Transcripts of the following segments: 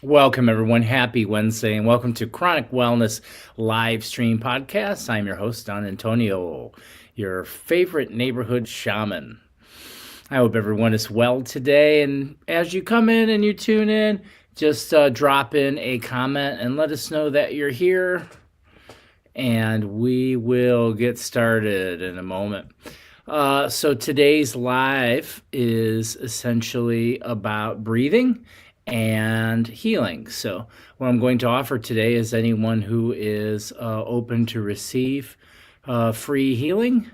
Welcome, everyone. Happy Wednesday, and welcome to Chronic Wellness Live Stream Podcast. I'm your host, Don Antonio, your favorite neighborhood shaman. I hope everyone is well today. And as you come in and you tune in, just drop in a comment and let us know that you're here. And we will get started in a moment. So today's live is essentially about breathing and healing. So what I'm going to offer today is anyone who is open to receive free healing,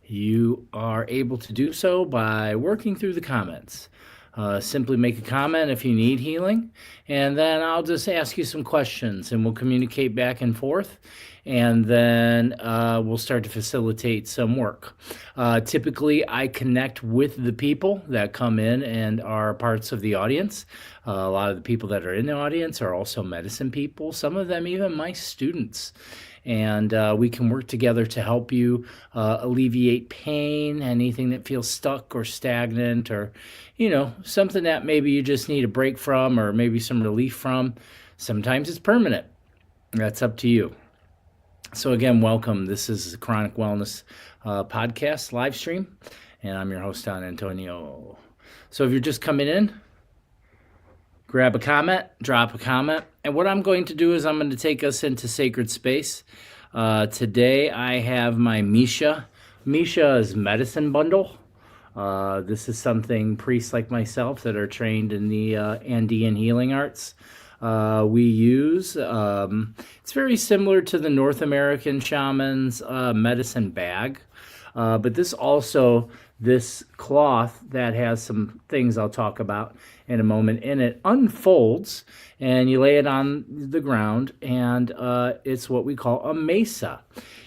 you are able to do so by working through the comments. Simply make a comment if you need healing, and then I'll just ask you some questions and we'll communicate back and forth, and then we'll start to facilitate some work. Typically, I connect with the people that come in and are parts of the audience. A lot of the people that are in the audience are also medicine people, some of them even my students. And we can work together to help you alleviate pain, anything that feels stuck or stagnant, or, something that maybe you just need a break from or maybe some relief from. Sometimes it's permanent. That's up to you. So again, welcome. This is the Chronic Wellness Podcast live stream, and I'm your host, Don Antonio. So if you're just coming in, grab a comment, drop a comment. And what I'm going to do is I'm going to take us into sacred space. Today I have my Misha's medicine bundle. This is something priests like myself that are trained in the Andean healing arts we use. It's very similar to the North American shaman's medicine bag. But this cloth that has some things I'll talk about in a moment in it unfolds, and you lay it on the ground, and it's what we call a mesa.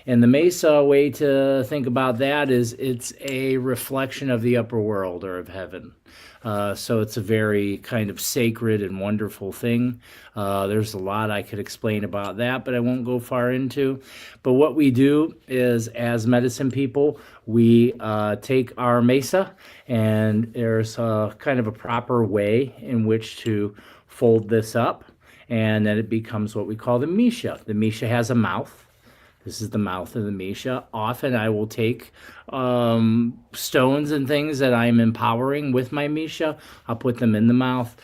And the mesa, way to think about that is it's a reflection of the upper world or of heaven. So it's a very kind of sacred and wonderful thing. There's a lot I could explain about that, but I won't go far into. But what we do is, as medicine people, we take our mesa, and there's kind of a proper way in which to fold this up, and then it becomes what we call the Misha. The Misha has a mouth. This is the mouth of the Misha. Often I will take stones and things that I'm empowering with my Misha. I'll put them in the mouth.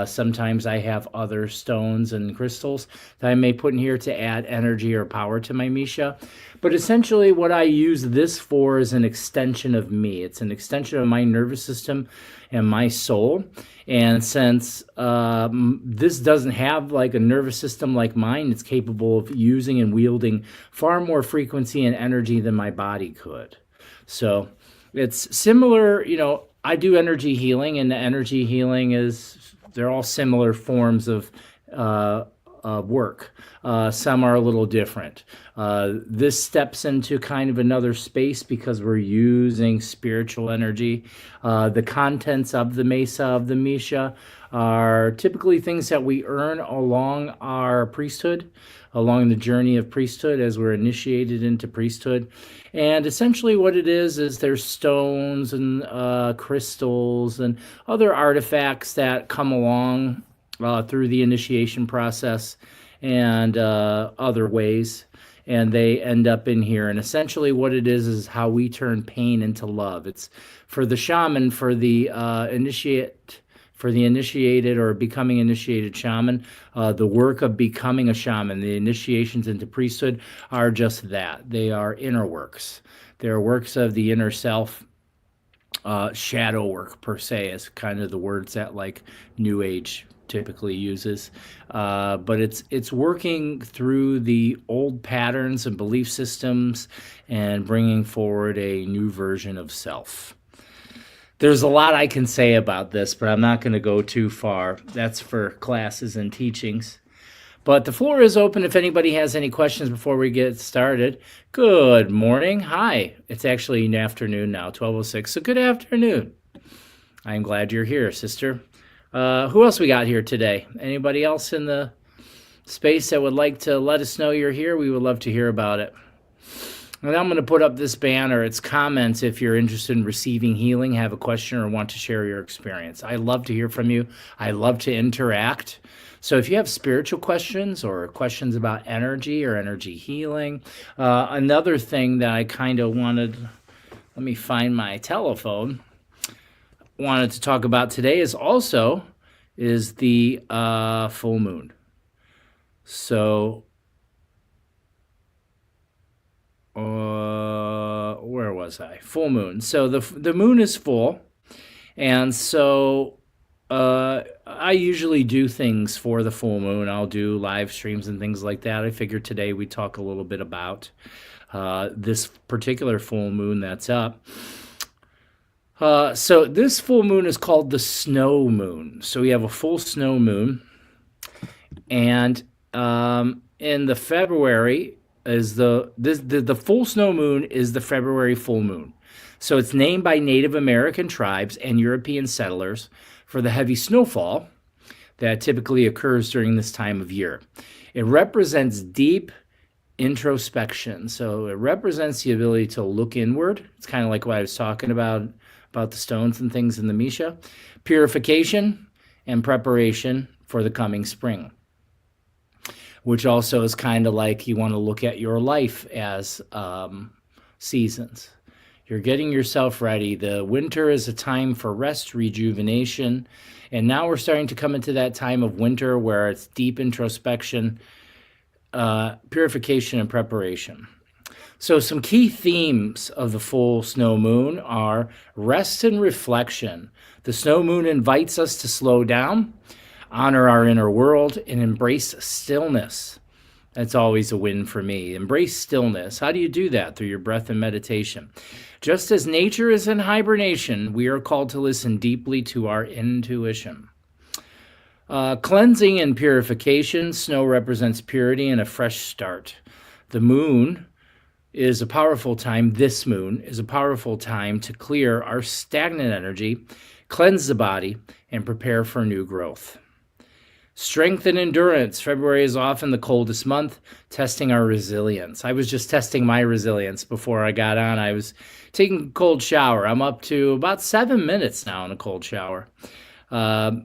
Sometimes I have other stones and crystals that I may put in here to add energy or power to my Misha. But essentially what I use this for is an extension of me. It's an extension of my nervous system and my soul. And since this doesn't have like a nervous system like mine, it's capable of using and wielding far more frequency and energy than my body could. So it's similar, I do energy healing, and the energy healing they're all similar forms of work. Some are a little different. This steps into kind of another space because we're using spiritual energy. The contents of the mesa, of the Misha, are typically things that we earn along our priesthood, along the journey of priesthood as we're initiated into priesthood. And essentially what it is there's stones and crystals and other artifacts that come along through the initiation process and other ways, and they end up in here. And essentially what it is how we turn pain into love. It's for the shaman, for the initiated or becoming initiated shaman. The work of becoming a shaman, the initiations into priesthood, are just that. They are inner works. They're works of the inner self. Shadow work, per se, is kind of the words that like New Age typically uses, but it's working through the old patterns and belief systems and bringing forward a new version of self. There's a lot I can say about this, but I'm not going to go too far. That's for classes and teachings. But the floor is open if anybody has any questions before we get started. Good morning. Hi. It's actually an afternoon now, 12:06. So good afternoon. I'm glad you're here, sister. Who else we got here today? Anybody else in the space that would like to let us know you're here? We would love to hear about it. And I'm going to put up this banner. It's comments if you're interested in receiving healing, have a question, or want to share your experience. I love to hear from you. I love to interact. So if you have spiritual questions or questions about energy or energy healing, another thing that I kind of wanted, let me find my telephone, wanted to talk about today is the full moon. So where was I? Full moon. So the moon is full, and so I usually do things for the full moon. I'll do live streams and things like that. I figured today we'd talk a little bit about this particular full moon that's up. So this full moon is called the snow moon. So we have a full snow moon, and in the February is the full snow moon is the February full moon. So it's named by Native American tribes and European settlers for the heavy snowfall that typically occurs during this time of year. It represents deep introspection. So it represents the ability to look inward. It's kind of like what I was talking about the stones and things in the Misha. Purification and preparation for the coming spring, which also is kind of like you want to look at your life as seasons. You're getting yourself ready. The winter is a time for rest, rejuvenation, and now we're starting to come into that time of winter where it's deep introspection, purification, and preparation. So some key themes of the full snow moon are rest and reflection. The snow moon invites us to slow down, honor our inner world, and embrace stillness. That's always a win for me. Embrace stillness. How do you do that? Through your breath and meditation. Just as nature is in hibernation, we are called to listen deeply to our intuition. Cleansing and purification. Snow represents purity and a fresh start. The moon is a powerful time. This moon is a powerful time to clear our stagnant energy, cleanse the body, and prepare for new growth. Strength and endurance. February is often the coldest month, testing our resilience. I was just testing my resilience before I got on. I was taking a cold shower. I'm up to about 7 minutes now in a cold shower.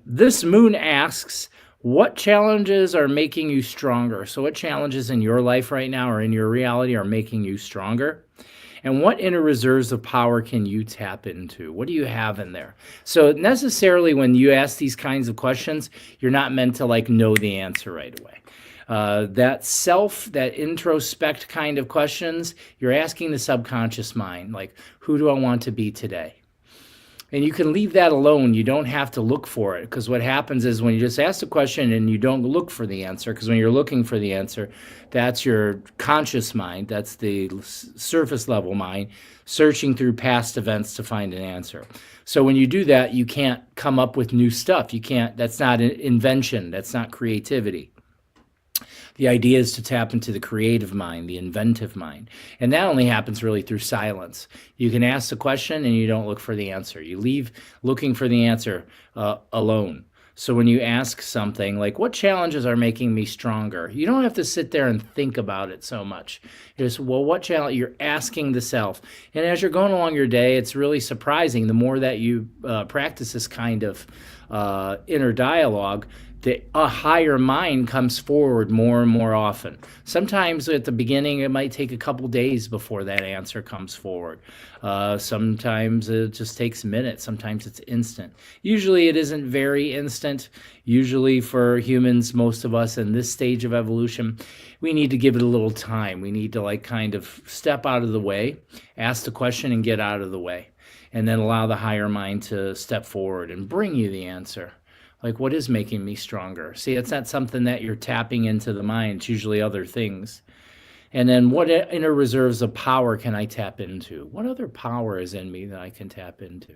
This moon asks, what challenges are making you stronger? So what challenges in your life right now or in your reality are making you stronger? And what inner reserves of power can you tap into? What do you have in there? So necessarily when you ask these kinds of questions, you're not meant to know the answer right away. That introspect kind of questions, you're asking the subconscious mind, like, who do I want to be today? And you can leave that alone. You don't have to look for it, because what happens is when you just ask the question and you don't look for the answer, because when you're looking for the answer, that's your conscious mind, that's the surface level mind, searching through past events to find an answer. So when you do that, you can't come up with new stuff. That's not an invention, that's not creativity. The idea is to tap into the creative mind, the inventive mind. And that only happens really through silence. You can ask the question and you don't look for the answer. You leave looking for the answer alone. So when you ask something like, what challenges are making me stronger? You don't have to sit there and think about it so much. What challenge? You're asking the self. And as you're going along your day, it's really surprising. The more that you practice this kind of inner dialogue, a higher mind comes forward more and more often. Sometimes at the beginning, it might take a couple days before that answer comes forward. Sometimes it just takes minutes. Sometimes it's instant. Usually it isn't very instant. Usually for humans, most of us in this stage of evolution, we need to give it a little time. We need to kind of step out of the way, ask the question and get out of the way, and then allow the higher mind to step forward and bring you the answer. What is making me stronger? See, it's not something that you're tapping into the mind. It's usually other things. And then what inner reserves of power can I tap into? What other power is in me that I can tap into?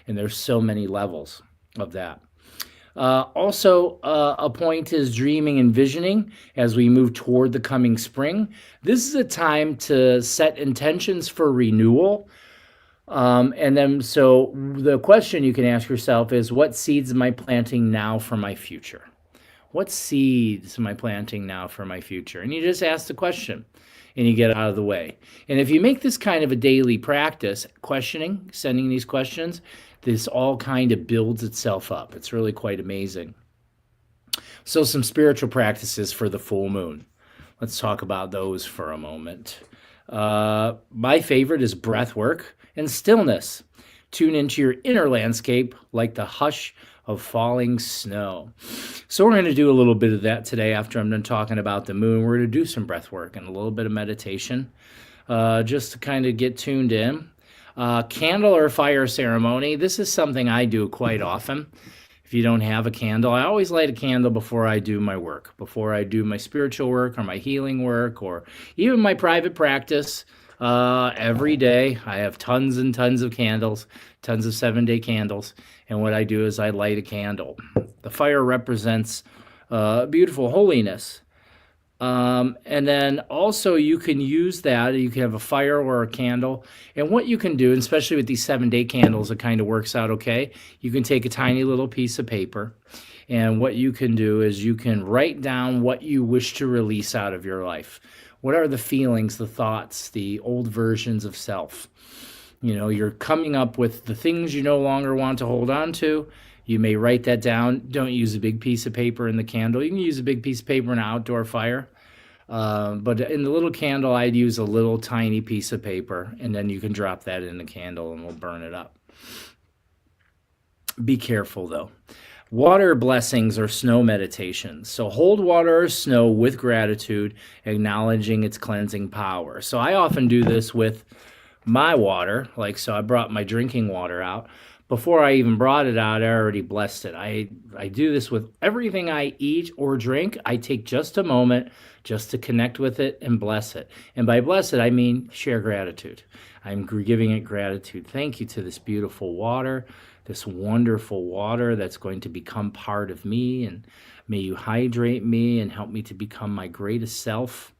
And there's so many levels of that. Also, a point is dreaming and visioning as we move toward the coming spring. This is a time to set intentions for renewal. And then, so the question you can ask yourself is, what seeds am I planting now for my future? What seeds am I planting now for my future? And you just ask the question. and you get out of the way. And if you make this kind of a daily practice, questioning, sending these questions, this all kind of builds itself up. It's really quite amazing. So some spiritual practices for the full moon. Let's talk about those for a moment. My favorite is breath work and stillness. Tune into your inner landscape like the hush of falling snow. So we're going to do a little bit of that today after I'm done talking about the moon. We're going to do some breath work and a little bit of meditation just to kind of get tuned in. Candle or fire ceremony. This is something I do quite often. If you don't have a candle, I always light a candle before I do my work, before I do my spiritual work or my healing work or even my private practice. Every day I have tons and tons of candles, tons of 7-day candles. And what I do is I light a candle. The fire represents beautiful holiness. And then also you can use that. You can have a fire or a candle. And what you can do, especially with these 7-day candles, it kind of works out okay. You can take a tiny little piece of paper. And what you can do is you can write down what you wish to release out of your life. What are the feelings, the thoughts, the old versions of self? You know, you're coming up with the things you no longer want to hold on to. You may write that down. Don't use a big piece of paper in the candle. You can use a big piece of paper in an outdoor fire. But in the little candle, I'd use a little tiny piece of paper, and then you can drop that in the candle and we'll burn it up. Be careful, though. Water blessings or snow meditations. So hold water or snow with gratitude, acknowledging its cleansing power. So I often do this with my water. So I brought my drinking water out. Before I even brought it out, I already blessed it. I do this with everything I eat or drink. I take just a moment just to connect with it and bless it. And by bless it, I mean share gratitude. I'm giving it gratitude. Thank you to this beautiful water, this wonderful water that's going to become part of me. And may you hydrate me and help me to become my greatest self.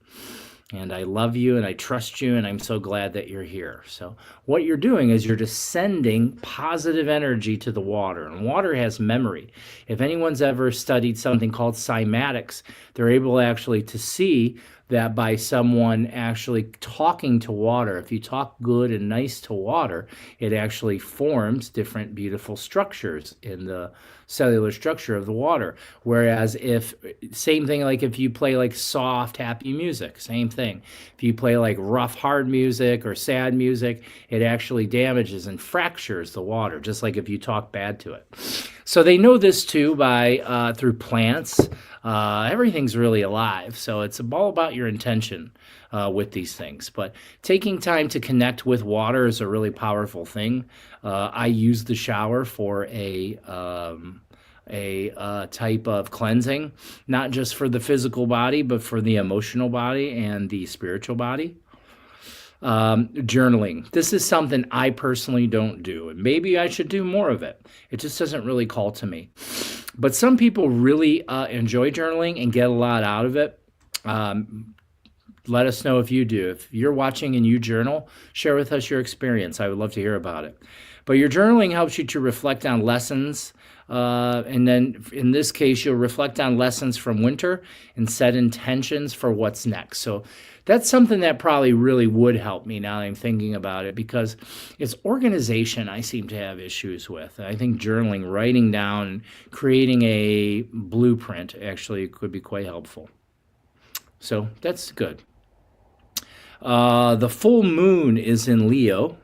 And I love you and I trust you and I'm so glad that you're here. So what you're doing is you're just sending positive energy to the water. And water has memory. If anyone's ever studied something called cymatics, they're able actually to see that by someone actually talking to water, if you talk good and nice to water, it actually forms different beautiful structures in the cellular structure of the water. Whereas same thing, like if you play like soft, happy music, same thing. If you play like rough, hard music or sad music, it actually damages and fractures the water, just like if you talk bad to it. So they know this too by through plants. Everything's really alive. So it's all about your intention with these things. But taking time to connect with water is a really powerful thing. I use the shower for a type of cleansing, not just for the physical body, but for the emotional body and the spiritual body. Journaling. This is something I personally don't do, and maybe I should do more of it. It just doesn't really call to me. But some people really enjoy journaling and get a lot out of it. Let us know if you do. If you're watching and you journal, share with us your experience. I would love to hear about it. But your journaling helps you to reflect on lessons. And then in this case, you'll reflect on lessons from winter and set intentions for what's next. So that's something that probably really would help me now that I'm thinking about it, because it's organization I seem to have issues with. I think journaling, writing down, creating a blueprint actually could be quite helpful. So that's good. The full moon is in Leo.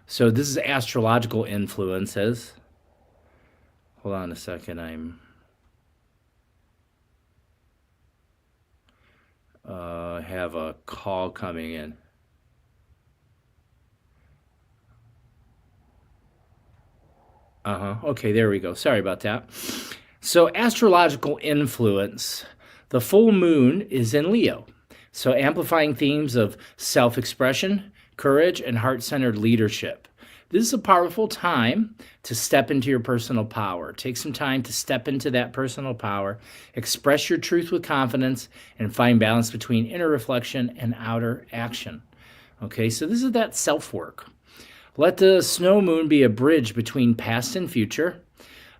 So this is astrological influences. Hold on a second. I'm have a call coming in. Okay, there we go. Sorry about that. So astrological influence. The full moon is in Leo. So amplifying themes of self-expression, courage, and heart-centered leadership. This is a powerful time to step into your personal power. Take some time to step into that personal power, express your truth with confidence, and find balance between inner reflection and outer action. Okay, so this is that self-work. Let the snow moon be a bridge between past and future,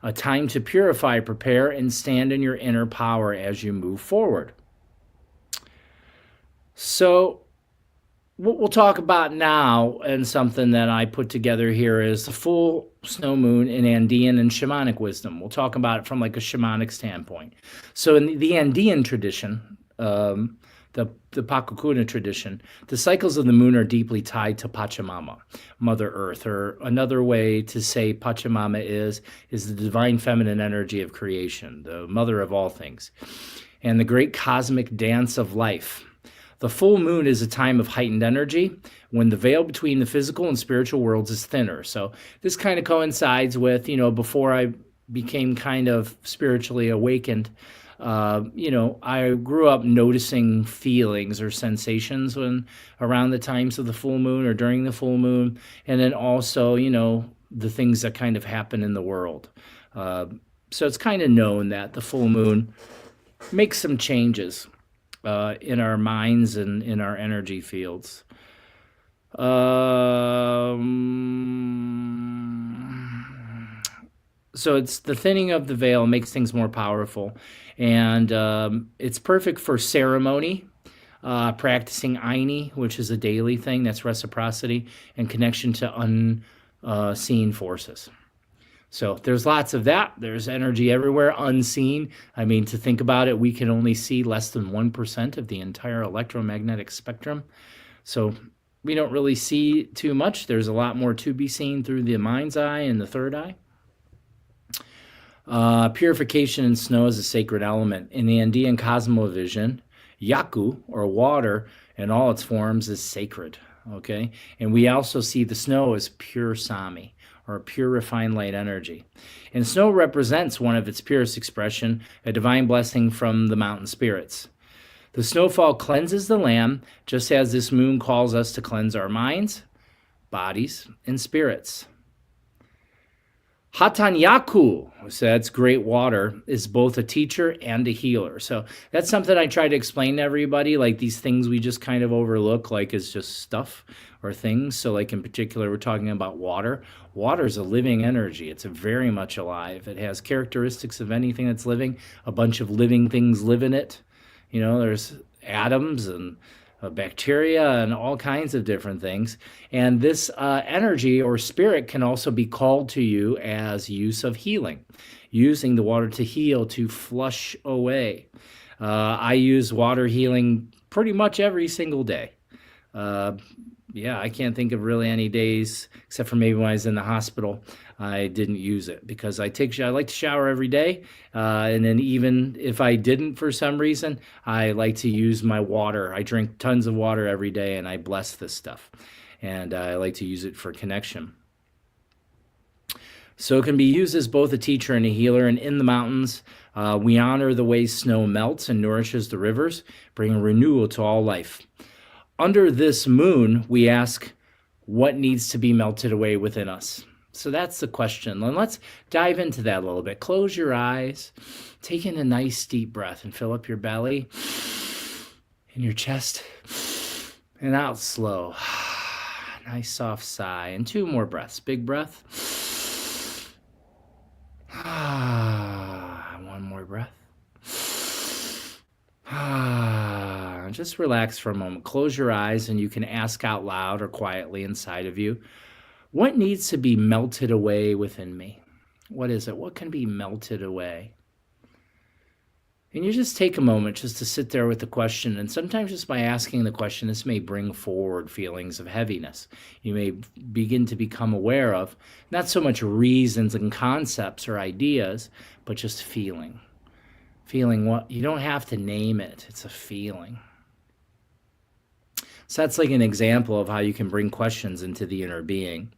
a time to purify, prepare, and stand in your inner power as you move forward. So what we'll talk about now, and something that I put together here, is the full snow moon in Andean and shamanic wisdom. We'll talk about it from like a shamanic standpoint. So in the Andean tradition, the Pakukuna tradition, the cycles of the moon are deeply tied to Pachamama, Mother Earth, or another way to say Pachamama is the divine feminine energy of creation, the mother of all things, and the great cosmic dance of life. The full moon is a time of heightened energy when the veil between the physical and spiritual worlds is thinner. So this kind of coincides with, before I became kind of spiritually awakened, I grew up noticing feelings or sensations when around the times of the full moon or during the full moon. And then also, the things that kind of happen in the world. So it's kind of known that the full moon makes some changes in our minds and in our energy fields. So it's the thinning of the veil makes things more powerful, and it's perfect for ceremony, practicing Aini, which is a daily thing. That's reciprocity and connection to unseen forces. So there's lots of that. There's energy everywhere, unseen. I mean, to think about it, we can only see less than 1% of the entire electromagnetic spectrum. So we don't really see too much. There's a lot more to be seen through the mind's eye and the third eye. Purification in snow is a sacred element. In the Andean cosmovision, Yaku, or water, in all its forms is sacred. Okay? And we also see the snow as pure Sami, or pure refined light energy. And snow represents one of its purest expression, a divine blessing from the mountain spirits. The snowfall cleanses the land, just as this moon calls us to cleanse our minds, bodies, and spirits. Hatanyaku, so that's great water, is both a teacher and a healer. So that's something I try to explain to everybody, like these things we just kind of overlook, like it's just stuff or things. So like in particular, we're talking about water. Water is a living energy. It's very much alive. It has characteristics of anything that's living. A bunch of living things live in it. There's atoms and bacteria and all kinds of different things. And this energy or spirit can also be called to you as use of healing, using the water to heal, to flush away. I use water healing pretty much every single day. I can't think of really any days, except for maybe when I was in the hospital, I didn't use it, because I like to shower every day. And then even if I didn't for some reason, I like to use my water. I drink tons of water every day, and I bless this stuff. And I like to use it for connection. So it can be used as both a teacher and a healer. And in the mountains, we honor the way snow melts and nourishes the rivers, bringing renewal to all life. Under this moon, we ask what needs to be melted away within us. So that's the question. And let's dive into that a little bit. Close your eyes, take in a nice deep breath, and fill up your belly and your chest, and out slow. Nice soft sigh, and 2 more breaths. Big breath. 1 more breath. Just relax for a moment. Close your eyes, and you can ask out loud or quietly inside of you, what needs to be melted away within me? What is it? What can be melted away? And you just take a moment just to sit there with the question. And sometimes just by asking the question, this may bring forward feelings of heaviness. You may begin to become aware of not so much reasons and concepts or ideas, but just feeling. Feeling what? You don't have to name it. It's a feeling. So that's like an example of how you can bring questions into the inner being.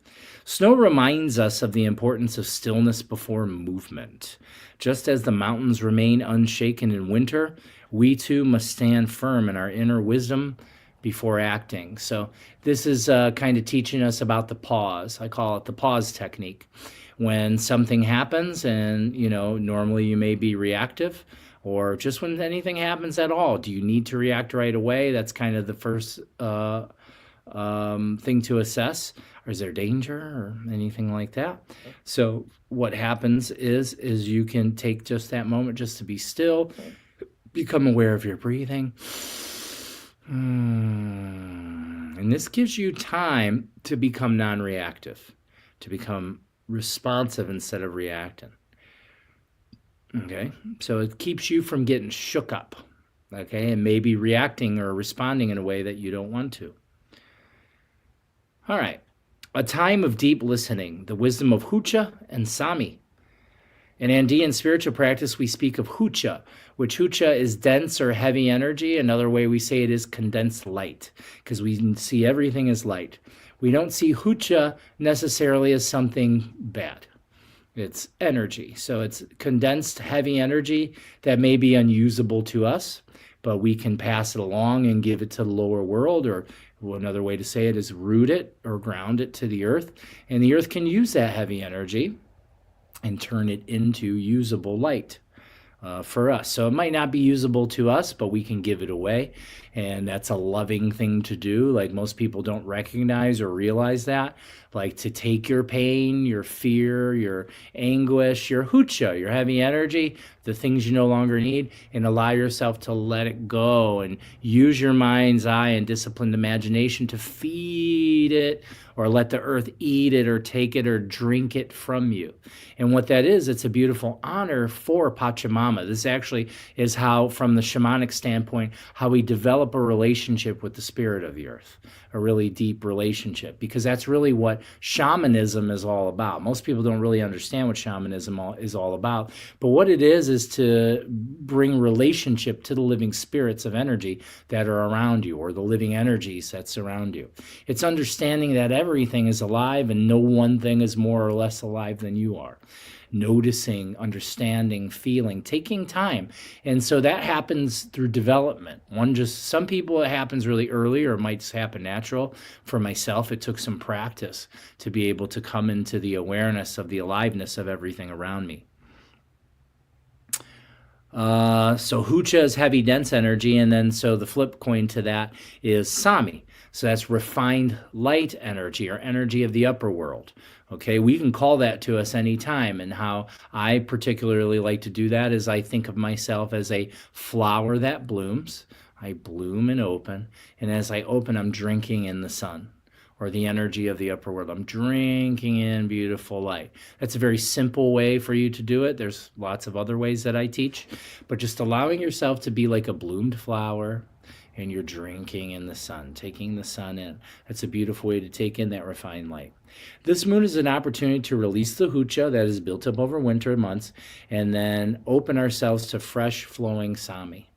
Snow reminds us of the importance of stillness before movement. Just as the mountains remain unshaken in winter, we too must stand firm in our inner wisdom before acting. So this is kind of teaching us about the pause. I call it the pause technique. When something happens and, normally you may be reactive, or just when anything happens at all, do you need to react right away? That's kind of the first thing to assess. Or is there danger or anything like that? So what happens is you can take just that moment just to be still, become aware of your breathing, and And this gives you time to become non-reactive, to become responsive instead of reacting. Okay, so it keeps you from getting shook up, okay, and maybe reacting or responding in a way that you don't want to. All right, a time of deep listening, the wisdom of Hucha and Sami. In Andean spiritual practice, we speak of Hucha, which Hucha is dense or heavy energy. Another way we say it is condensed light, because we see everything as light. We don't see Hucha necessarily as something bad. It's energy. So it's condensed heavy energy that may be unusable to us, but we can pass it along and give it to the lower world, or another way to say it is root it or ground it to the earth. And the earth can use that heavy energy and turn it into usable light for us. So it might not be usable to us, but we can give it away. And that's a loving thing to do. Like, most people don't recognize or realize that. Like, to take your pain, your fear, your anguish, your hucha, your heavy energy, the things you no longer need, and allow yourself to let it go and use your mind's eye and disciplined imagination to feed it, or let the earth eat it or take it or drink it from you. And what that is, it's a beautiful honor for Pachamama. This actually is how, from the shamanic standpoint, how we develop a relationship with the spirit of the earth, a really deep relationship, because that's really what shamanism is all about. Most people don't really understand what shamanism is all about, but what it is to bring relationship to the living spirits of energy that are around you, or the living energies that surround you. It's understanding that everything is alive and no one thing is more or less alive than you are. Noticing, understanding, feeling, taking time. And so that happens through development. Some people it happens really early, or it might just happen natural. For myself, it took some practice to be able to come into the awareness of the aliveness of everything around me. So Hucha is heavy, dense energy, and then so the flip coin to that is Sami. So that's refined light energy, or energy of the upper world. Okay, we can call that to us anytime, and how I particularly like to do that is I think of myself as a flower that blooms. I bloom and open, and as I open, I'm drinking in the sun, or the energy of the upper world. I'm drinking in beautiful light. That's a very simple way for you to do it. There's lots of other ways that I teach, but just allowing yourself to be like a bloomed flower, and you're drinking in the sun, taking the sun in. That's a beautiful way to take in that refined light. This moon is an opportunity to release the hucha that is built up over winter months, and then open ourselves to fresh flowing Sami.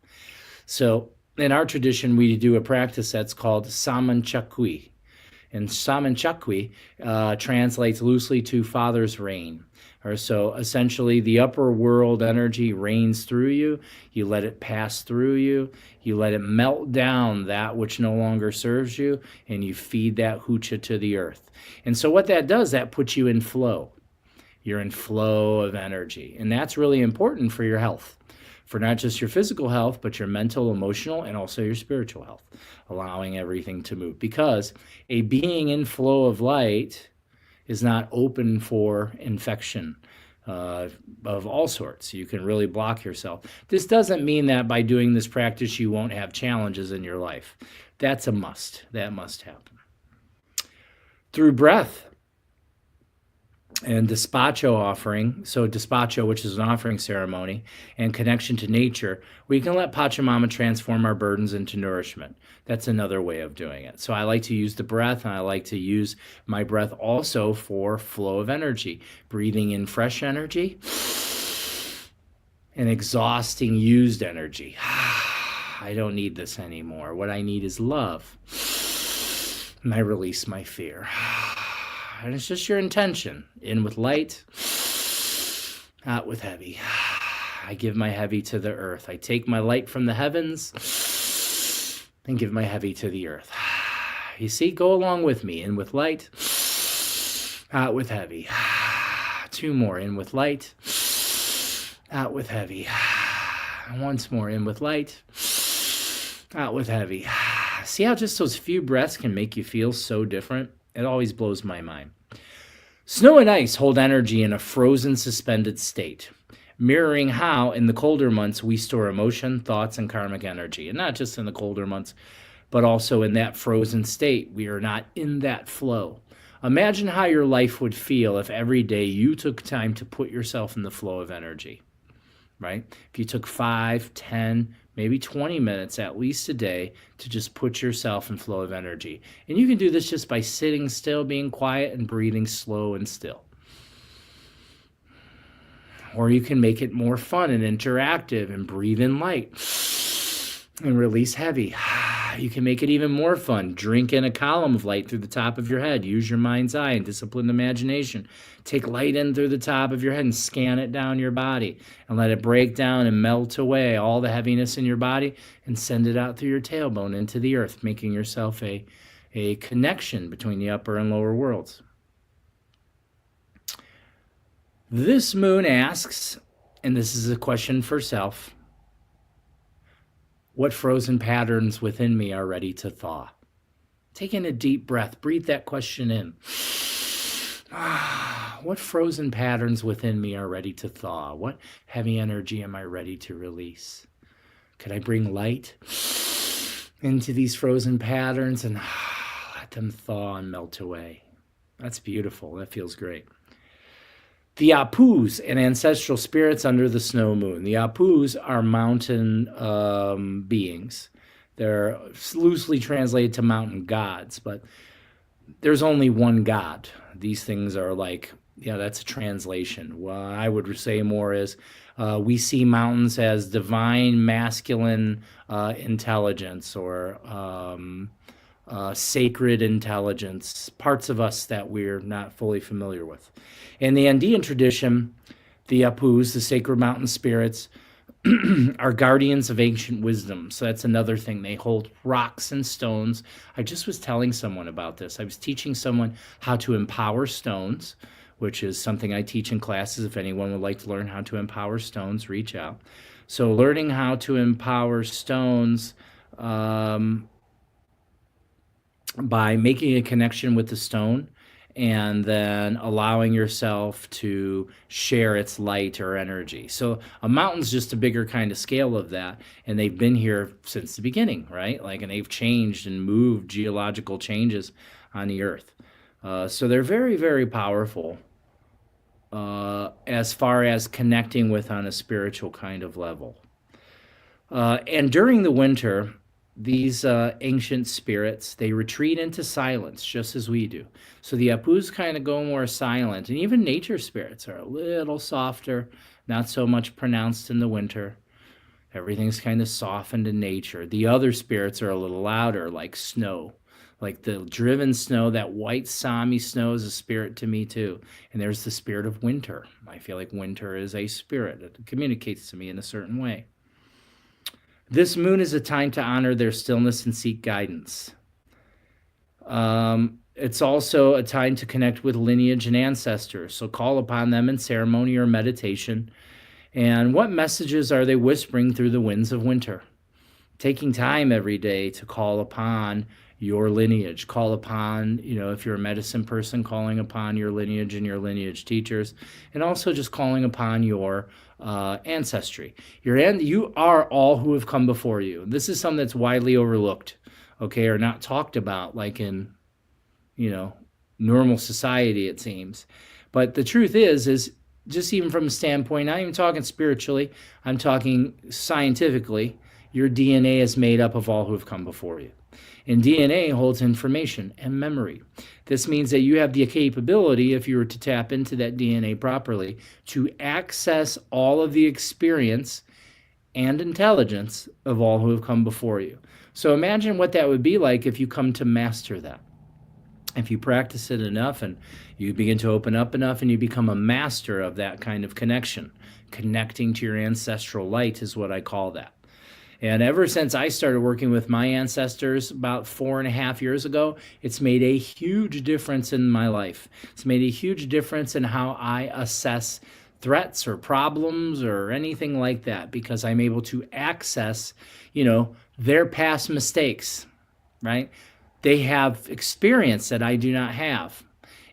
So in our tradition, we do a practice that's called Samanchakwi. And Samanchakwi translates loosely to Father's Rain. Or so essentially the upper world energy rains through you. You let it pass through you. You let it melt down that which no longer serves you, and you feed that hucha to the earth. And so what that does, that puts you in flow. You're in flow of energy. And that's really important for your health, for not just your physical health, but your mental, emotional, and also your spiritual health, allowing everything to move. Because a being in flow of light is not open for infection of all sorts. You can really block yourself. This doesn't mean that by doing this practice you won't have challenges in your life. That's a must. That must happen. Through breath and despacho offering, so despacho, which is an offering ceremony, and connection to nature, we can let Pachamama transform our burdens into nourishment. That's another way of doing it. So I like to use the breath, and I like to use my breath also for flow of energy, breathing in fresh energy and exhausting used energy. I don't need this anymore. What I need is love. And I release my fear. And it's just your intention. In with light, out with heavy. I give my heavy to the earth. I take my light from the heavens and give my heavy to the earth. You see, go along with me. In with light, out with heavy. 2 more. In with light, out with heavy. Once more. In with light, out with heavy. See how just those few breaths can make you feel so different? It always blows my mind. Snow and ice hold energy in a frozen, suspended state, mirroring how, in the colder months, we store emotion, thoughts, and karmic energy. And not just in the colder months, but also in that frozen state. We are not in that flow. Imagine how your life would feel if every day you took time to put yourself in the flow of energy, right? If you took 5, 10, maybe 20 minutes at least a day to just put yourself in flow of energy. And you can do this just by sitting still, being quiet, and breathing slow and still. Or you can make it more fun and interactive and breathe in light and release heavy. You can make it even more fun. Drink in a column of light through the top of your head. Use your mind's eye and disciplined imagination. Take light in through the top of your head and scan it down your body and let it break down and melt away all the heaviness in your body and send it out through your tailbone into the earth, making yourself a connection between the upper and lower worlds. This moon asks, and this is a question for self, what frozen patterns within me are ready to thaw? Take in a deep breath. Breathe that question in. What frozen patterns within me are ready to thaw? What heavy energy am I ready to release? Could I bring light into these frozen patterns and let them thaw and melt away? That's beautiful. That feels great. The Apus and ancestral spirits under the snow moon. The Apus are mountain beings. They're loosely translated to mountain gods, but there's only one God. These things are like, that's a translation. What I would say more is we see mountains as divine masculine intelligence or sacred intelligence, parts of us that we're not fully familiar with. In the Andean tradition, the Apus, the sacred mountain spirits, are guardians of ancient wisdom. So that's another thing. They hold rocks and stones. I just was telling someone about this. I was teaching someone how to empower stones, which is something I teach in classes. If anyone would like to learn how to empower stones, reach out. So learning how to empower stones by making a connection with the stone and then allowing yourself to share its light or energy. So a mountain's just a bigger kind of scale of that, and they've been here since the beginning, right? And they've changed and moved geological changes on the earth. So they're very, very powerful as far as connecting with on a spiritual kind of level. And during the winter, these ancient spirits, they retreat into silence just as we do. So the Apus kind of go more silent, and even nature spirits are a little softer, not so much pronounced in the winter. Everything's kind of softened in nature. The other spirits are a little louder, like snow, like the driven snow. That white Sami snow is a spirit to me too. And there's the spirit of winter. I feel like winter is a spirit. It communicates to me in a certain way. This moon is a time to honor their stillness and seek guidance. It's also a time to connect with lineage and ancestors. So call upon them in ceremony or meditation. And what messages are they whispering through the winds of winter? Taking time every day to call upon your lineage. Call upon, if you're a medicine person, calling upon your lineage and your lineage teachers. And also just calling upon your ancestry. You are all who have come before you. This is something that's widely overlooked, okay, or not talked about like in, normal society, it seems. But the truth is just even from a standpoint, not even talking spiritually, I'm talking scientifically, your DNA is made up of all who have come before you. And DNA holds information and memory. This means that you have the capability, if you were to tap into that DNA properly, to access all of the experience and intelligence of all who have come before you. So imagine what that would be like if you come to master that. If you practice it enough and you begin to open up enough and you become a master of that kind of connection. Connecting to your ancestral light is what I call that. And ever since I started working with my ancestors about 4.5 years ago, it's made a huge difference in my life. It's made a huge difference in how I assess threats or problems or anything like that, because I'm able to access, their past mistakes, right? They have experience that I do not have.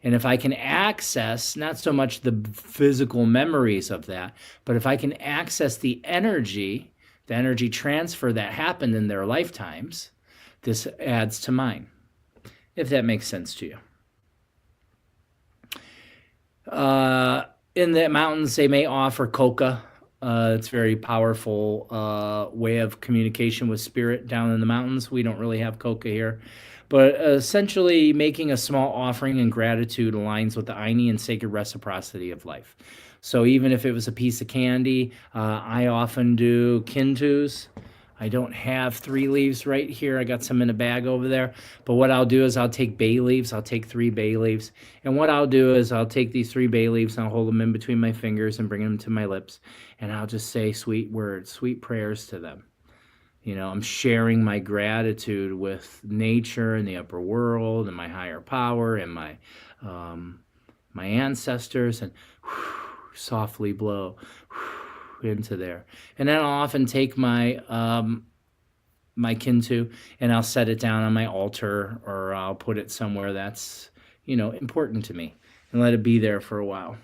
And if I can access not so much the physical memories of that, but if I can access the energy transfer that happened in their lifetimes this adds to mine, if that makes sense to you. In the mountains, they may offer coca. It's a very powerful way of communication with spirit down in the mountains. We don't really have coca here. But essentially, making a small offering in gratitude aligns with the Aini and sacred reciprocity of life. So even if it was a piece of candy, I often do kintus. I don't have 3 leaves right here. I got some in a bag over there. But what I'll do is I'll take bay leaves. I'll take 3 bay leaves. And what I'll do is I'll take these 3 bay leaves and I'll hold them in between my fingers and bring them to my lips. And I'll just say sweet words, sweet prayers to them. You know, I'm sharing my gratitude with nature and the upper world and my higher power and my ancestors, and softly blow into there. And then I'll often take my my kintu and I'll set it down on my altar, or I'll put it somewhere that's, you know, important to me, and let it be there for a while.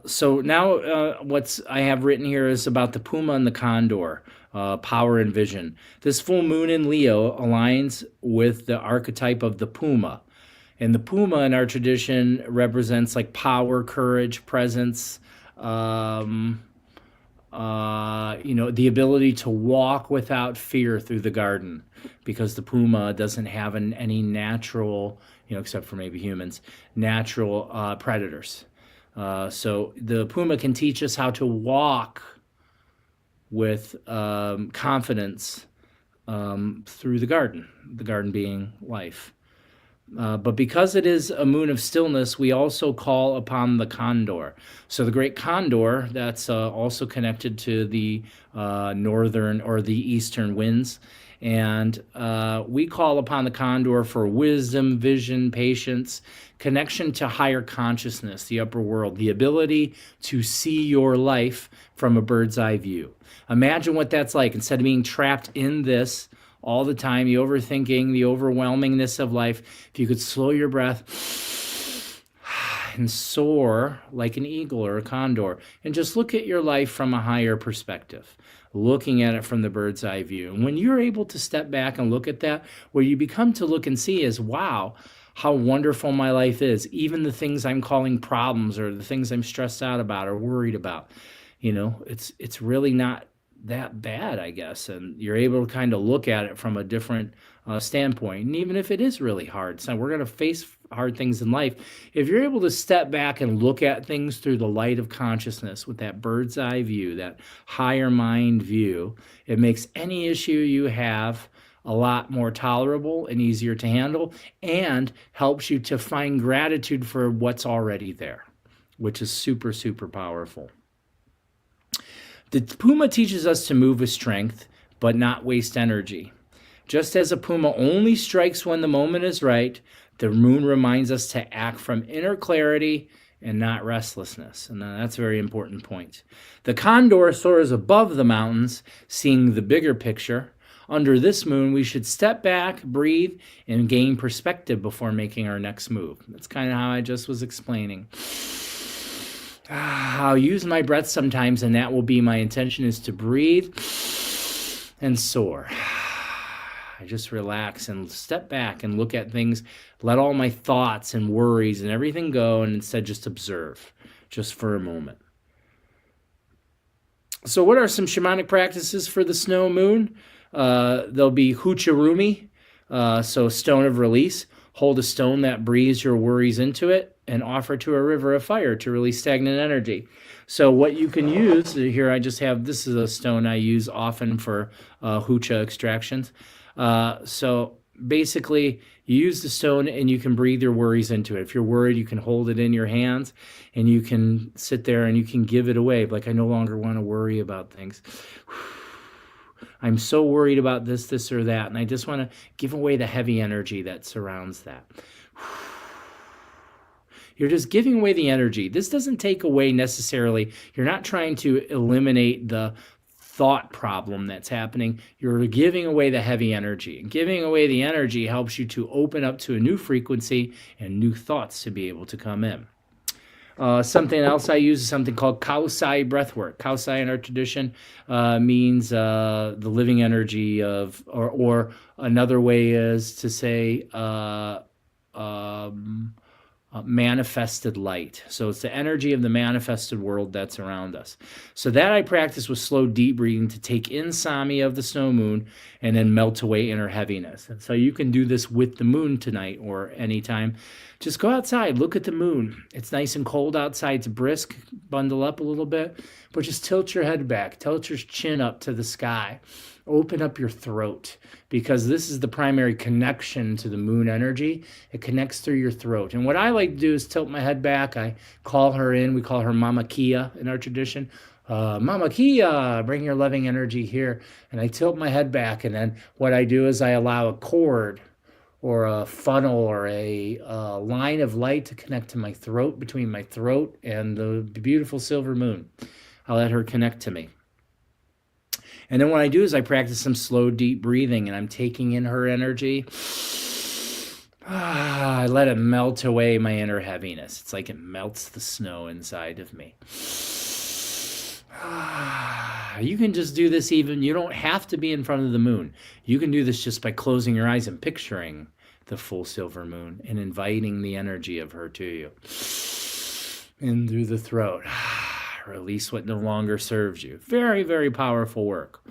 So now what's I have written here is about the puma and the condor, power and vision. This full moon in Leo aligns with the archetype of the puma. And the puma in our tradition represents like power, courage, presence, you know, the ability to walk without fear through the garden, because the puma doesn't have any natural, you know, except for maybe humans, natural predators. So the puma can teach us how to walk with confidence through the garden being life. But because it is a moon of stillness, we also call upon the condor. So the great condor, that's also connected to the northern or the eastern winds. And we call upon the condor for wisdom, vision, patience, connection to higher consciousness, the upper world, the ability to see your life from a bird's eye view. Imagine what that's like. Instead of being trapped in this all the time, the overthinking, the overwhelmingness of life, if you could slow your breath and soar like an eagle or a condor, and just look at your life from a higher perspective, looking at it from the bird's eye view. And when you're able to step back and look at that, where you become to look and see is, wow, how wonderful my life is. Even the things I'm calling problems, or the things I'm stressed out about or worried about, you know, it's really not that bad, I guess. And you're able to kind of look at it from a different standpoint. And even if it is really hard, so we're going to face hard things in life. If you're able to step back and look at things through the light of consciousness with that bird's eye view, that higher mind view, it makes any issue you have a lot more tolerable and easier to handle, and helps you to find gratitude for what's already there, which is super, super powerful. The puma teaches us to move with strength, but not waste energy. Just as a puma only strikes when the moment is right, the moon reminds us to act from inner clarity and not restlessness. And that's a very important point. The condor soars above the mountains, seeing the bigger picture. Under this moon, we should step back, breathe, and gain perspective before making our next move. That's kind of how I just was explaining. I'll use my breath sometimes, and that will be my intention, is to breathe and soar. I just relax and step back and look at things, let all my thoughts and worries and everything go, and instead just observe, just for a moment. So what are some shamanic practices for the snow moon? There'll be hucharumi, so stone of release. Hold a stone that breathes your worries into it and offer to a river of fire to release stagnant energy. So what you can use, here I just have, this is a stone I use often for hucha extractions. So basically you use the stone and you can breathe your worries into it. If you're worried, you can hold it in your hands and you can sit there and you can give it away. Like, I no longer want to worry about things. I'm so worried about this, or that, and I just want to give away the heavy energy that surrounds that. You're just giving away the energy. This doesn't take away necessarily. You're not trying to eliminate the thought problem that's happening. You're giving away the heavy energy. And giving away the energy helps you to open up to a new frequency and new thoughts to be able to come in. Something else I use is something called Kaosai breathwork. Kaosai in our tradition means the living energy of, or another way is to say manifested light. So it's the energy of the manifested world that's around us. So that I practice with slow, deep breathing to take in Sami of the snow moon and then melt away inner heaviness. And so you can do this with the moon tonight or anytime. Just go outside, look at the moon. It's nice and cold outside. It's brisk, bundle up a little bit, but just tilt your head back, tilt your chin up to the sky. Open up your throat, because this is the primary connection to the moon energy. It connects through your throat. And what I like to do is tilt my head back. I call her in. We call her Mama Kia in our tradition. Mama Kia, bring your loving energy here. And I tilt my head back. And then what I do is I allow a cord or a funnel or a line of light to connect to my throat, between my throat and the beautiful silver moon. I'll let her connect to me. And then what I do is I practice some slow, deep breathing, and I'm taking in her energy. I let it melt away my inner heaviness. It's like it melts the snow inside of me. You can just do this even, you don't have to be in front of the moon. You can do this just by closing your eyes and picturing the full silver moon and inviting the energy of her to you. In through the throat. Release what no longer serves you. Very, very powerful work.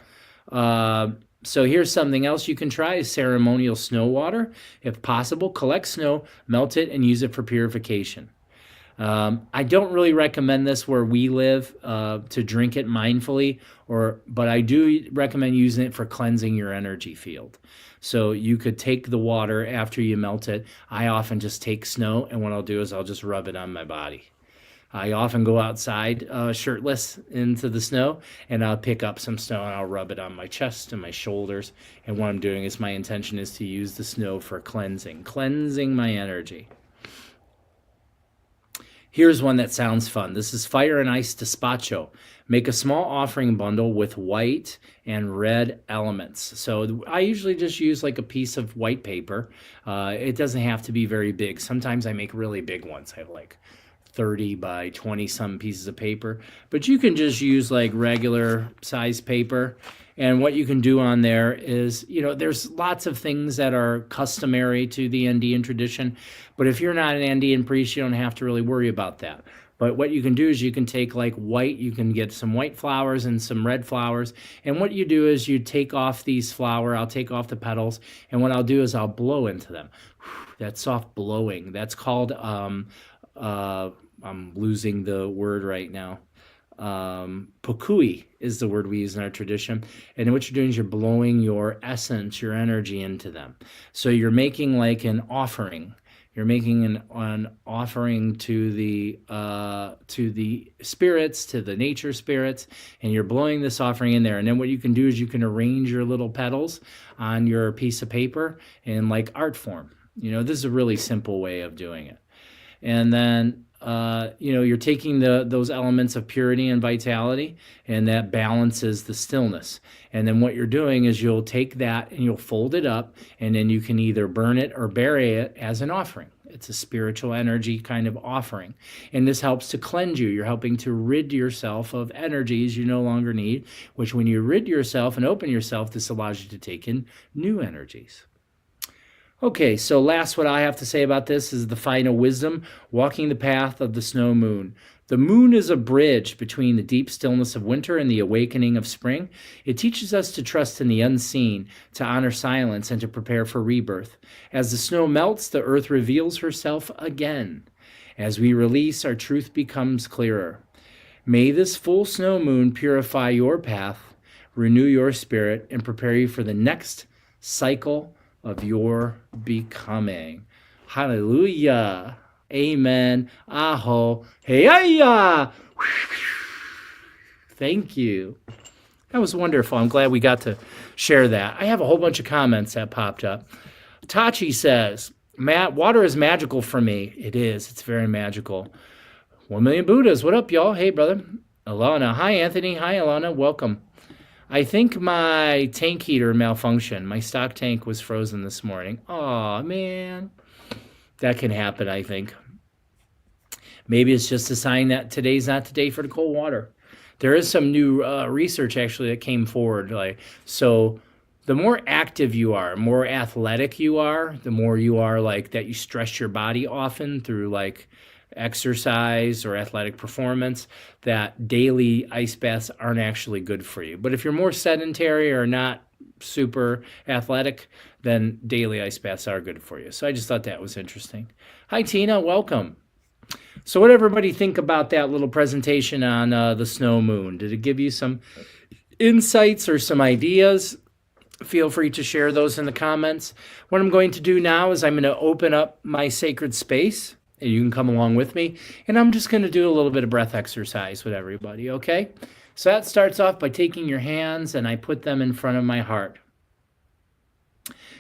So here's something else you can try is ceremonial snow water. If possible, collect snow, melt it, and use it for purification. I don't really recommend this where we live to drink it mindfully, but I do recommend using it for cleansing your energy field. So you could take the water after you melt it. I often just take snow, and what I'll do is I'll just rub it on my body. I often go outside shirtless into the snow, and I'll pick up some snow and I'll rub it on my chest and my shoulders. And what I'm doing is my intention is to use the snow for cleansing my energy. Here's one that sounds fun. This is Fire and Ice Despacho. Make a small offering bundle with white and red elements. So I usually just use like a piece of white paper. It doesn't have to be very big. Sometimes I make really big ones. I have like 30 by 20 some pieces of paper, but you can just use like regular size paper. And what you can do on there is, there's lots of things that are customary to the Andean tradition, but if you're not an Andean priest, you don't have to really worry about that. But what you can do is you can take like white, you can get some white flowers and some red flowers. And what you do is you take off these flowers, I'll take off the petals. And what I'll do is I'll blow into them. That soft blowing, that's called, I'm losing the word right now. Pokui is the word we use in our tradition. And what you're doing is you're blowing your essence, your energy into them. So you're making like an offering. You're making an offering to the spirits, to the nature spirits, and you're blowing this offering in there. And then what you can do is you can arrange your little petals on your piece of paper in like art form. This is a really simple way of doing it. And then, you're taking those elements of purity and vitality, and that balances the stillness. And then what you're doing is you'll take that and you'll fold it up, and then you can either burn it or bury it as an offering. It's a spiritual energy kind of offering. And this helps to cleanse you. You're helping to rid yourself of energies you no longer need, which when you rid yourself and open yourself, this allows you to take in new energies. Okay, so last what I have to say about this is the final wisdom, walking the path of the snow moon. The moon is a bridge between the deep stillness of winter and the awakening of spring. It teaches us to trust in the unseen, to honor silence, and to prepare for rebirth. As the snow melts, the earth reveals herself again. As we release, our truth becomes clearer. May this full snow moon purify your path, renew your spirit, and prepare you for the next cycle of your becoming. Hallelujah. Amen. Aho. Hey-ya. Thank you. That was wonderful. I'm glad we got to share that. I have a whole bunch of comments that popped up. Tachi says, Matt, water is magical for me. It is. It's very magical. 1 million Buddhas. What up, y'all? Hey, brother. Alana. Hi, Anthony. Hi, Alana. Welcome. I think my tank heater malfunctioned. My stock tank was frozen this morning. Aw, man. That can happen, I think. Maybe it's just a sign that today's not the day for the cold water. There is some new research actually that came forward. So the more active you are, more athletic you are, the more you are like that you stress your body often through like exercise or athletic performance, that daily ice baths aren't actually good for you. But if you're more sedentary or not super athletic, then daily ice baths are good for you. So I just thought that was interesting. Hi, Tina. Welcome. So what did everybody think about that little presentation on the snow moon? Did it give you some insights or some ideas? Feel free to share those in the comments. What I'm going to do now is I'm going to open up my sacred space, and you can come along with me, and I'm just going to do a little bit of breath exercise with everybody, okay? So that starts off by taking your hands, and I put them in front of my heart.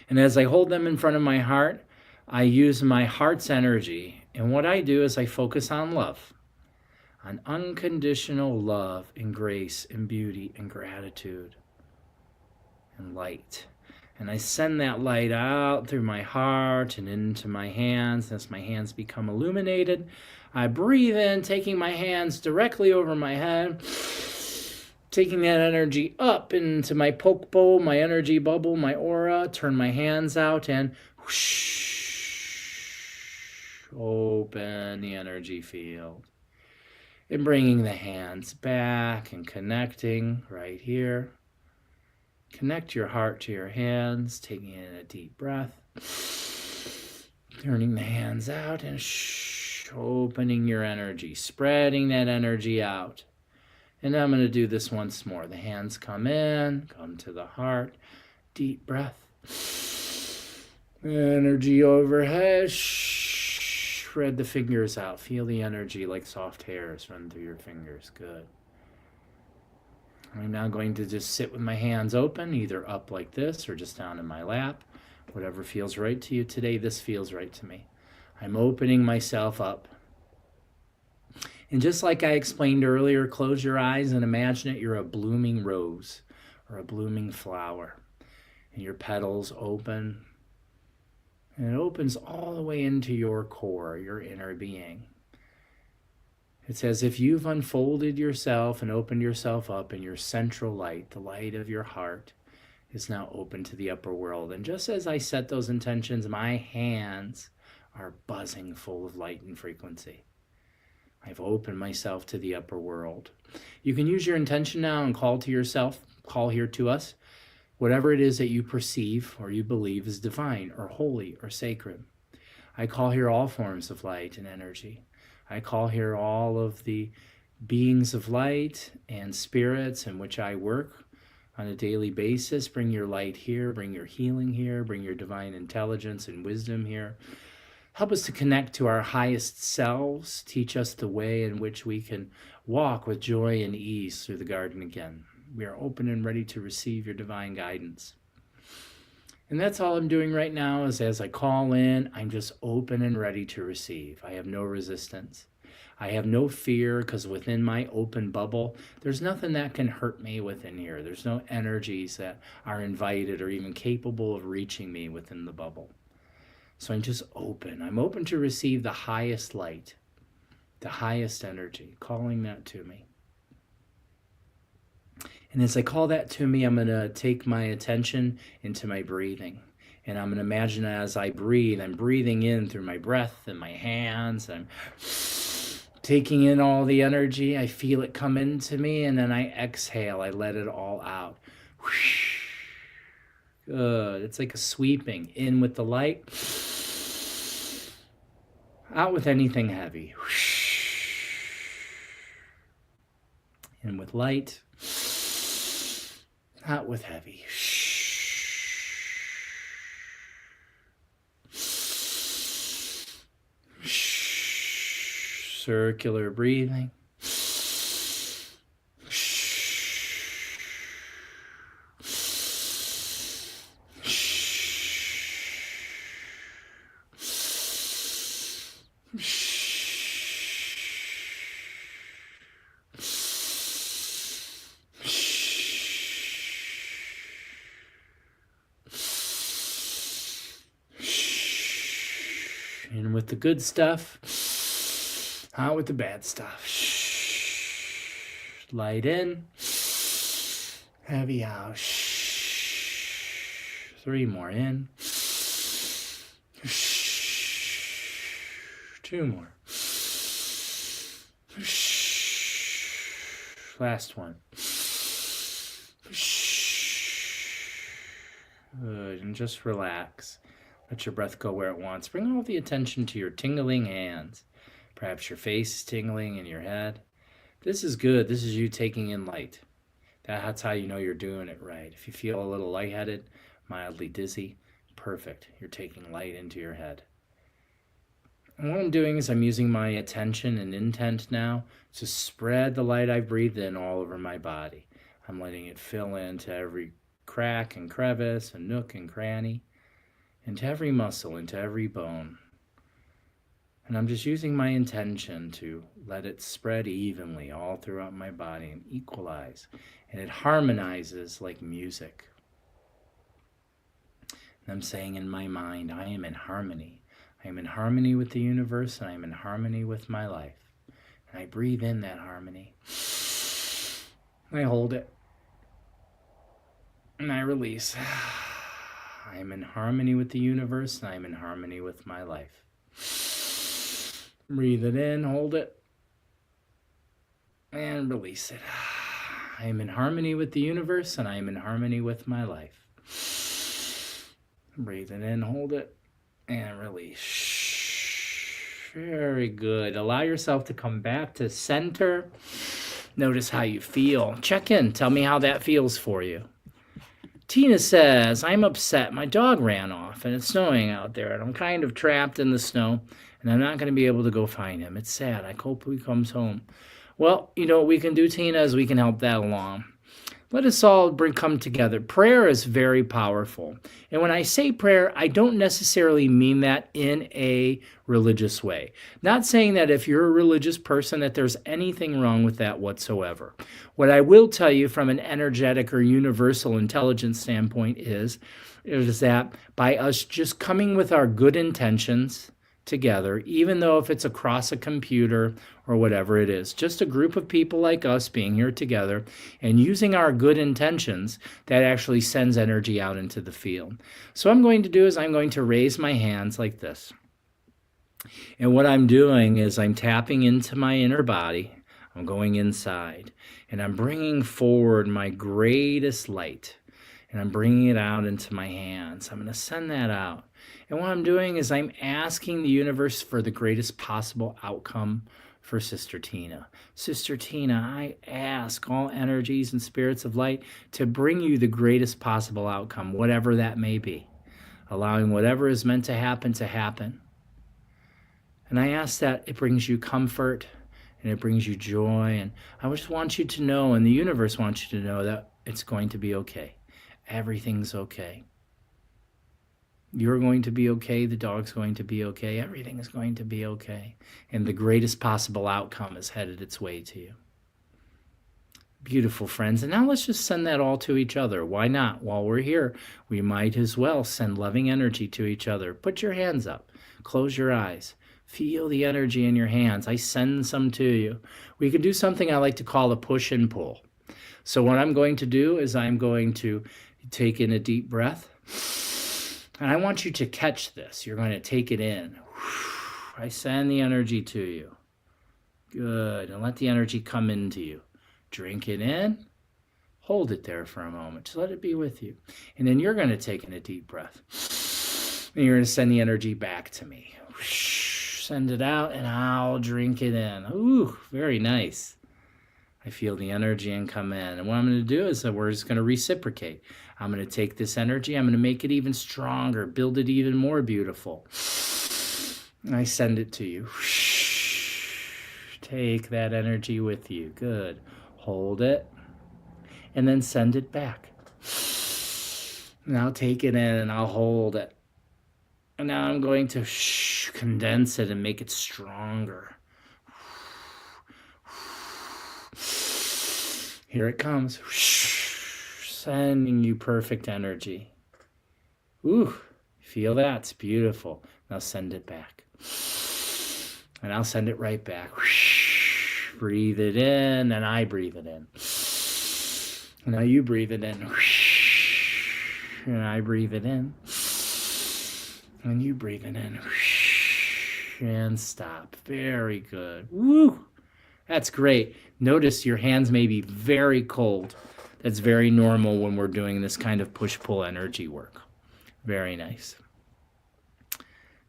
And as I hold them in front of my heart, I use my heart's energy. And what I do is I focus on love, on unconditional love and grace and beauty and gratitude and light. And I send that light out through my heart and into my hands. As my hands become illuminated, I breathe in, taking my hands directly over my head, taking that energy up into my poke bowl, my energy bubble, my aura, turn my hands out and whoosh, open the energy field. And bringing the hands back and connecting right here. Connect your heart to your hands, taking in a deep breath. Turning the hands out and opening your energy, spreading that energy out. And I'm going to do this once more. The hands come in, come to the heart. Deep breath. Energy overhead. Spread the fingers out. Feel the energy like soft hairs run through your fingers. Good. I'm now going to just sit with my hands open, either up like this or just down in my lap. Whatever feels right to you today, this feels right to me. I'm opening myself up. And just like I explained earlier, close your eyes and imagine that you're a blooming rose or a blooming flower. And your petals open. And it opens all the way into your core, your inner being. It's as if you've unfolded yourself and opened yourself up, and your central light, the light of your heart, is now open to the upper world. And just as I set those intentions, my hands are buzzing full of light and frequency. I've opened myself to the upper world. You can use your intention now and call to yourself, call here to us, whatever it is that you perceive or you believe is divine or holy or sacred. I call here all forms of light and energy. I call here all of the beings of light and spirits in which I work on a daily basis. Bring your light here, bring your healing here, bring your divine intelligence and wisdom here. Help us to connect to our highest selves. Teach us the way in which we can walk with joy and ease through the garden again. We are open and ready to receive your divine guidance. And that's all I'm doing right now is as I call in, I'm just open and ready to receive. I have no resistance. I have no fear because within my open bubble, there's nothing that can hurt me within here. There's no energies that are invited or even capable of reaching me within the bubble. So I'm just open. I'm open to receive the highest light, the highest energy, calling that to me. And as I call that to me, I'm going to take my attention into my breathing. And I'm going to imagine as I breathe, I'm breathing in through my breath and my hands. I'm taking in all the energy. I feel it come into me, and then I exhale. I let it all out. Good. It's like a sweeping in with the light, out with anything heavy. In with light, out with heavy. Circular breathing. And with the good stuff, Out with the bad stuff. Light in. Heavy out. 3 more in. 2 more. Last one. Good, and just relax. Let your breath go where it wants. Bring all the attention to your tingling hands. Perhaps your face is tingling in your head. This is good. This is you taking in light. That's how you know you're doing it right. If you feel a little lightheaded, mildly dizzy, perfect. You're taking light into your head. And what I'm doing is I'm using my attention and intent now to spread the light I've breathed in all over my body. I'm letting it fill into every crack and crevice and nook and cranny, into every muscle, into every bone. And I'm just using my intention to let it spread evenly all throughout my body and equalize. And it harmonizes like music. And I'm saying in my mind, I am in harmony. I am in harmony with the universe, and I am in harmony with my life. And I breathe in that harmony. And I hold it. And I release. I am in harmony with the universe, and I am in harmony with my life. Breathe it in, hold it, and release it. I am in harmony with the universe, and I am in harmony with my life. Breathe it in, hold it, and release. Very good. Allow yourself to come back to center. Notice how you feel. Check in. Tell me how that feels for you. Tina says, I'm upset. My dog ran off, and it's snowing out there, and I'm kind of trapped in the snow, and I'm not going to be able to go find him. It's sad. I hope he comes home. Well, you know what we can do, Tina, is we can help that along. Let us all come together. Prayer is very powerful. And when I say prayer, I don't necessarily mean that in a religious way. Not saying that if you're a religious person that there's anything wrong with that whatsoever. What I will tell you from an energetic or universal intelligence standpoint is that by us just coming with our good intentions together, even though if it's across a computer or whatever it is, just a group of people like us being here together and using our good intentions, that actually sends energy out into the field. So what I'm going to do is I'm going to raise my hands like this. And what I'm doing is I'm tapping into my inner body. I'm going inside and I'm bringing forward my greatest light and I'm bringing it out into my hands. I'm going to send that out. And what I'm doing is I'm asking the universe for the greatest possible outcome for Sister Tina. Sister Tina, I ask all energies and spirits of light to bring you the greatest possible outcome, whatever that may be, allowing whatever is meant to happen. And I ask that it brings you comfort and it brings you joy. And I just want you to know, and the universe wants you to know, that it's going to be okay. Everything's okay. You're going to be okay. The dog's going to be okay. Everything is going to be okay. And the greatest possible outcome is headed its way to you. Beautiful, friends. And now let's just send that all to each other. Why not? While we're here, we might as well send loving energy to each other. Put your hands up. Close your eyes. Feel the energy in your hands. I send some to you. We can do something I like to call a push and pull. So what I'm going to do is I'm going to take in a deep breath. And I want you to catch this. You're going to take it in. I send the energy to you. Good. And let the energy come into you. Drink it in. Hold it there for a moment. Just let it be with you. And then you're going to take in a deep breath. And you're going to send the energy back to me. Send it out and I'll drink it in. Ooh, very nice. I feel the energy and come in. And what I'm going to do is that we're just going to reciprocate. I'm going to take this energy. I'm going to make it even stronger, build it even more beautiful. And I send it to you. Take that energy with you. Good. Hold it. And then send it back. And I'll take it in and I'll hold it. And now I'm going to condense it and make it stronger. Here it comes. Sending you perfect energy. Ooh, feel that? It's beautiful. Now send it back. And I'll send it right back. Breathe it in, and I breathe it in. Now you breathe it in. And I breathe it in. And you breathe it in. And stop. Very good. Woo! That's great. Notice your hands may be very cold. That's very normal when we're doing this kind of push-pull energy work. Very nice.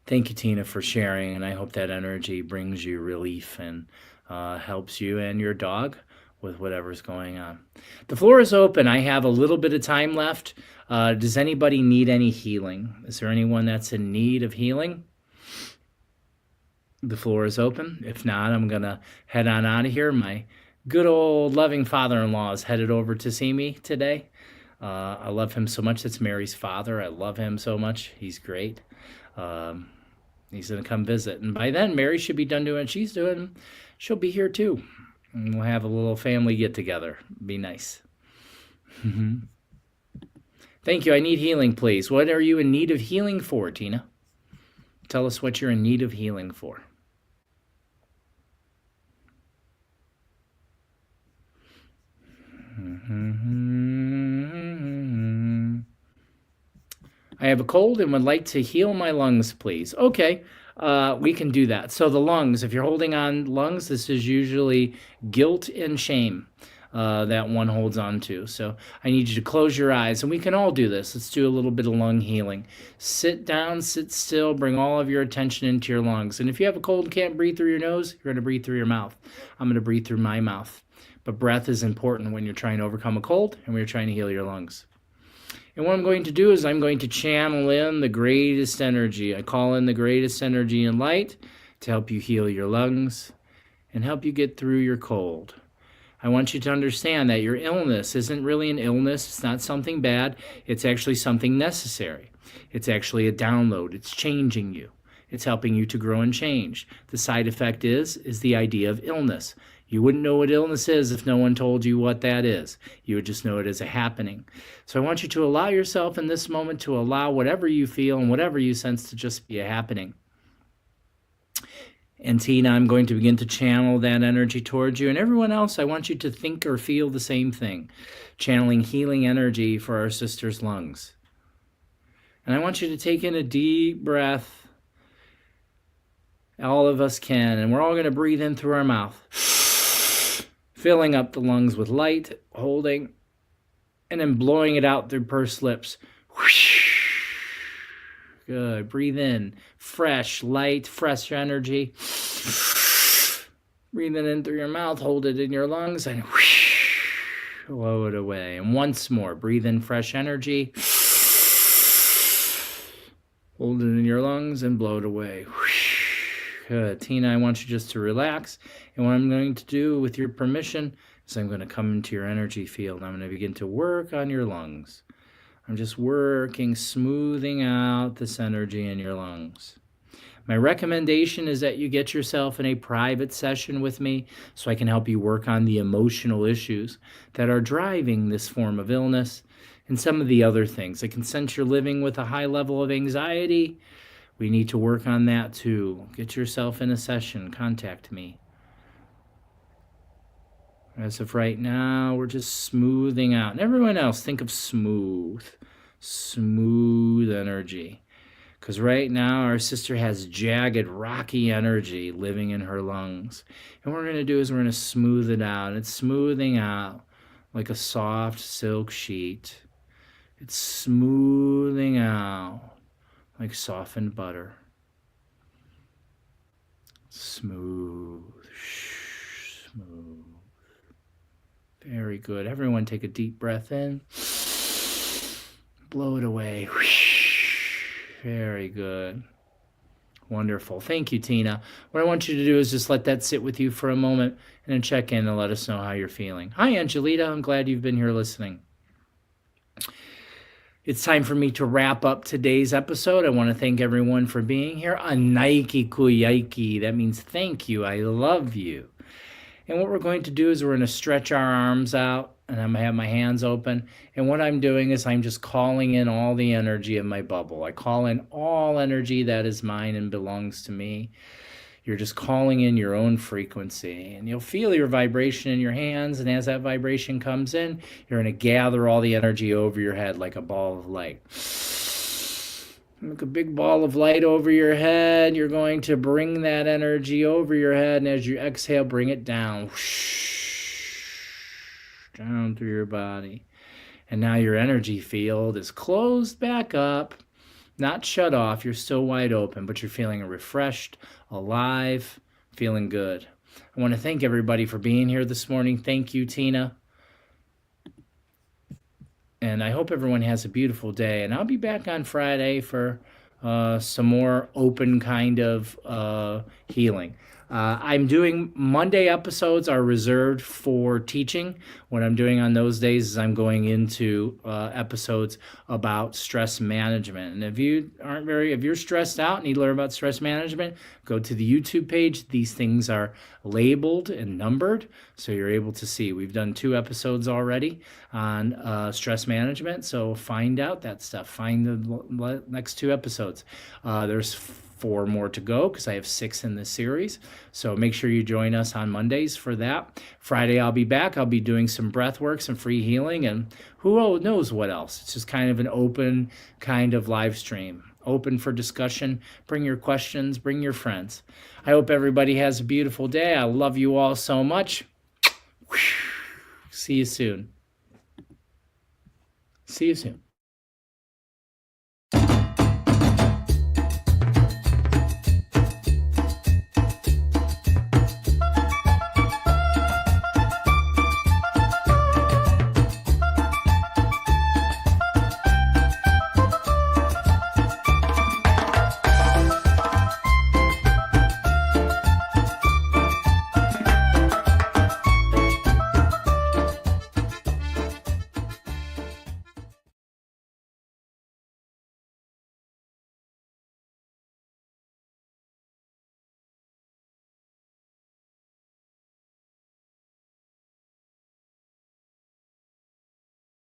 Thank you, Tina, for sharing, and I hope that energy brings you relief and helps you and your dog with whatever's going on. The floor is open. I have a little bit of time left. Does anybody need any healing? Is there anyone that's in need of healing? The floor is open. If not, I'm going to head on out of here. My good old loving father-in-law is headed over to see me today. I love him so much. That's Mary's father. I love him so much. He's great. He's going to come visit. And by then, Mary should be done doing what she's doing. She'll be here too. And we'll have a little family get-together. Be nice. Thank you. I need healing, please. What are you in need of healing for, Tina? Tell us what you're in need of healing for. I have a cold and would like to heal my lungs, please. Okay, we can do that. So the lungs, if you're holding on lungs, this is usually guilt and shame that one holds on to. So I need you to close your eyes, and we can all do this. Let's do a little bit of lung healing. Sit down, sit still, bring all of your attention into your lungs. And if you have a cold and can't breathe through your nose, you're going to breathe through your mouth. I'm going to breathe through my mouth. But breath is important when you're trying to overcome a cold and when you're trying to heal your lungs. And what I'm going to do is I'm going to channel in the greatest energy. I call in the greatest energy and light to help you heal your lungs and help you get through your cold. I want you to understand that your illness isn't really an illness. It's not something bad. It's actually something necessary. It's actually a download. It's changing you. It's helping you to grow and change. The side effect is the idea of illness. You wouldn't know what illness is if no one told you what that is. You would just know it as a happening. So I want you to allow yourself in this moment to allow whatever you feel and whatever you sense to just be a happening. And Tina, I'm going to begin to channel that energy towards you. And everyone else, I want you to think or feel the same thing. Channeling healing energy for our sister's lungs. And I want you to take in a deep breath. All of us can. And we're all going to breathe in through our mouth. Filling up the lungs with light, holding, and then blowing it out through pursed lips. Good. Breathe in. Fresh, light, fresh energy. Breathe it in through your mouth. Hold it in your lungs and blow it away. And once more, breathe in fresh energy. Hold it in your lungs and blow it away. Good. Tina, I want you just to relax. And what I'm going to do, with your permission, is I'm going to come into your energy field. I'm going to begin to work on your lungs. I'm just working, smoothing out this energy in your lungs. My recommendation is that you get yourself in a private session with me so I can help you work on the emotional issues that are driving this form of illness and some of the other things. I can sense you're living with a high level of anxiety. We need to work on that too. Get yourself in a session. Contact me. As of right now, we're just smoothing out. And everyone else, think of smooth energy. Because right now, our sister has jagged, rocky energy living in her lungs. And what we're going to do is we're going to smooth it out. It's smoothing out like a soft silk sheet. It's smoothing out like softened butter. Smooth. Very good. Everyone take a deep breath in. Blow it away. Very good. Wonderful. Thank you, Tina. What I want you to do is just let that sit with you for a moment and then check in and let us know how you're feeling. Hi, Angelita. I'm glad you've been here listening. It's time for me to wrap up today's episode. I want to thank everyone for being here. Anaiki kuyaiki. That means thank you. I love you. And what we're going to do is we're going to stretch our arms out, and I'm going to have my hands open. And what I'm doing is I'm just calling in all the energy of my bubble. I call in all energy that is mine and belongs to me. You're just calling in your own frequency, and you'll feel your vibration in your hands. And as that vibration comes in, you're going to gather all the energy over your head like a ball of light. Make a big ball of light over your head. You're going to bring that energy over your head, and as you exhale, bring it down. Down through your body. And now your energy field is closed back up, not shut off. You're still wide open, but you're feeling refreshed, alive, feeling good. I want to thank everybody for being here this morning. Thank you, Tina. And I hope everyone has a beautiful day. And I'll be back on Friday for some more open kind of healing. I'm doing Monday episodes are reserved for teaching. What I'm doing on those days is I'm going into episodes about stress management. And if you're stressed out and need to learn about stress management, go to the YouTube page. These things are labeled and numbered, so you're able to see. We've done 2 episodes already on stress management, so find out that stuff. Find the next 2 episodes. There's 4 more to go because I have 6 in this series. So make sure you join us on Mondays for that. Friday, I'll be back. I'll be doing some breath work, some free healing, and who knows what else. It's just kind of an open kind of live stream. Open for discussion. Bring your questions. Bring your friends. I hope everybody has a beautiful day. I love you all so much. See you soon. See you soon.